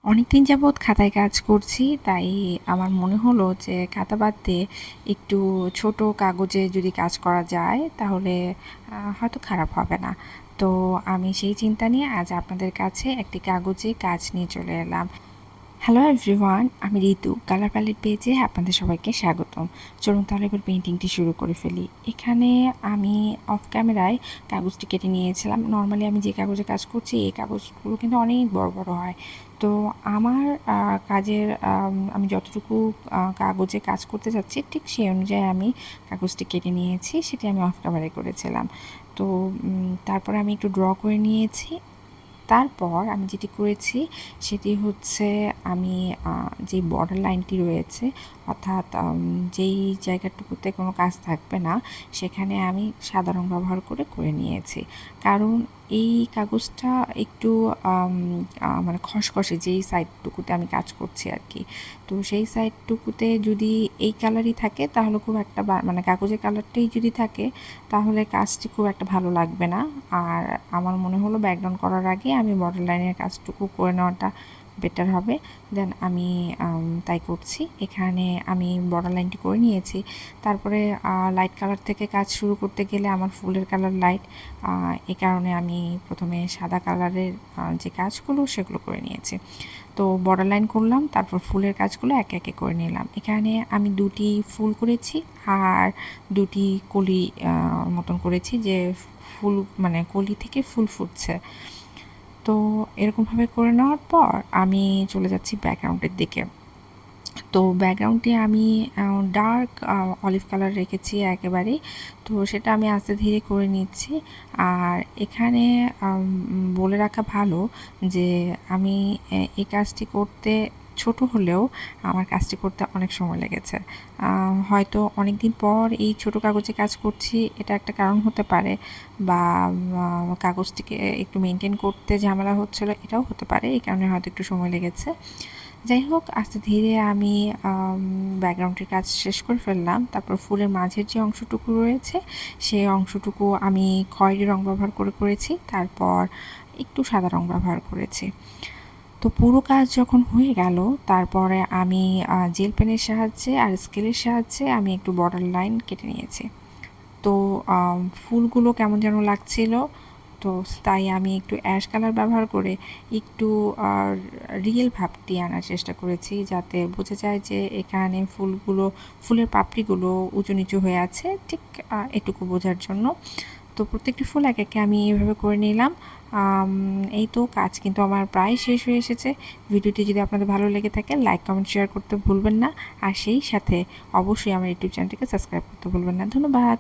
অনেকদিন যাবৎ খাতায় কাজ করছি, তাই আমার মনে হলো যে খাতা বাদ দিয়ে একটু ছোট কাগজে যদি কাজ করা যায় তাহলে হয়তো খারাপ হবে না। তো আমি সেই চিন্তা নিয়ে আজ আপনাদের কাছে একটি কাগজে কাজ নিয়ে চলে এলাম। হ্যালো এভরিওয়ান, আমি ঋতু। কালার প্যালেট পেজে আপনাদের সবাইকে স্বাগতম। চলুন তাহলে এবার পেইন্টিংটি শুরু করে ফেলি। এখানে আমি অফ ক্যামেরায় কাগজটি কেটে নিয়েছিলাম। নর্মালি আমি যে কাগজে কাজ করছি এই কাগজগুলো কিন্তু অনেক বড় বড় হয়। তো আমার কাজের আমি যতটুকু কাগজে কাজ করতে চাচ্ছি ঠিক সেই অনুযায়ী আমি কাগজটি কেটে নিয়েছি, সেটি আমি অফ ক্যামেরায় করেছিলাম। তো তারপরে আমি একটু ড্র করে নিয়েছি। তারপর আমি যেটি করেছি সেটি হচ্ছে আমি যেই বর্ডার লাইনটি রয়েছে, অর্থাৎ যেই জায়গাটুকুতে কোনো কাজ থাকবে না সেখানে আমি সাদা রং ব্যবহার করে নিয়েছি। কারণ এই কাগজটা একটু মানে খসখসে, যেই সাইডটুকুতে আমি কাজ করছি আর কি। তো সেই সাইডটুকুতে যদি এই কালারই থাকে তাহলে খুব একটা মানে কাগজের কালারটাই যদি থাকে তাহলে কাজটি খুব একটা ভালো লাগবে না। আর আমার মনে হলো ব্যাকগ্রাউন্ড করার আগে আমি বর্ডার লাইনের কাজটুকু করে নেওয়াটা বেটার হবে। দেন আমি তাই করছি। এখানে আমি বর্ডার লাইনটি করে নিয়েছি। তারপরে লাইট কালার থেকে কাজ শুরু করতে গেলে আমার ফুলের কালার লাইট, এ কারণে আমি প্রথমে সাদা কালারের যে কাজগুলো সেগুলো করে নিয়েছি। তো বর্ডার লাইন করলাম, তারপর ফুলের কাজগুলো একে একে করে নিলাম। এখানে আমি দুটি ফুল করেছি আর দুটি কলি মতন করেছি, যে ফুল মানে কলি থেকে ফুল ফুটছে। তো এরকমভাবে করে নেওয়ার পর আমি চলে যাচ্ছি ব্যাকগ্রাউন্ডের দিকে। তো ব্যাকগ্রাউন্ডে আমি ডার্ক অলিভ কালার রেখেছি একেবারেই। তো সেটা আমি আস্তে ধীরে করে নিচ্ছি। আর এখানে বলে রাখা ভালো যে আমি এই কাজটি করতে ছোট হলেও আমার কাজটি করতে অনেক সময় লেগেছে। হয়তো অনেক দিন পর এই ছোট কাগজে কাজ করছি, এটা একটা কারণ হতে পারে, বা কাগজটিকে একটু মেনটেন করতে ঝামেলা হচ্ছিলো, এটাও হতে পারে। এই কারণে হয়তো একটু সময় লেগেছে। যাই হোক, আস্তে ধীরে আমি ব্যাকগ্রাউন্ডের কাজ শেষ করে ফেললাম। তারপর ফুলের মাঝের যে অংশটুকু রয়েছে সেই অংশটুকু আমি খয়েরি রং ব্যবহার করেছি, তারপর একটু সাদা রং ব্যবহার করেছি। তো পুরো কাজ যখন হয়ে গেল তারপরে আমি জেল পেনের সাহায্যে আর স্কেলের সাহায্যে আমি একটু বর্ডার লাইন কেটে নিয়েছি। তো ফুলগুলো কেমন যেন লাগছিল, তো তাই আমি একটু অ্যাশ কালার ব্যবহার করে একটু রিয়েল ভাবটি আনার চেষ্টা করেছি, যাতে বোঝা যায় যে এখানে ফুলের পাপড়িগুলো উঁচু নিচু হয়ে আছে, ঠিক এটুকু বোঝার জন্য। তো প্রত্যেকটি ফুল এক একে আমি এভাবে করে নিলাম। এই তো কাজ কিন্তু আমার প্রায় শেষ হয়ে এসেছে। ভিডিওটি যদি আপনাদের ভালো লেগে থাকে লাইক কমেন্ট শেয়ার করতে ভুলবেন না, আর সেই সাথে অবশ্যই আমার ইউটিউব চ্যানেলটিকে সাবস্ক্রাইব করতে ভুলবেন না। ধন্যবাদ।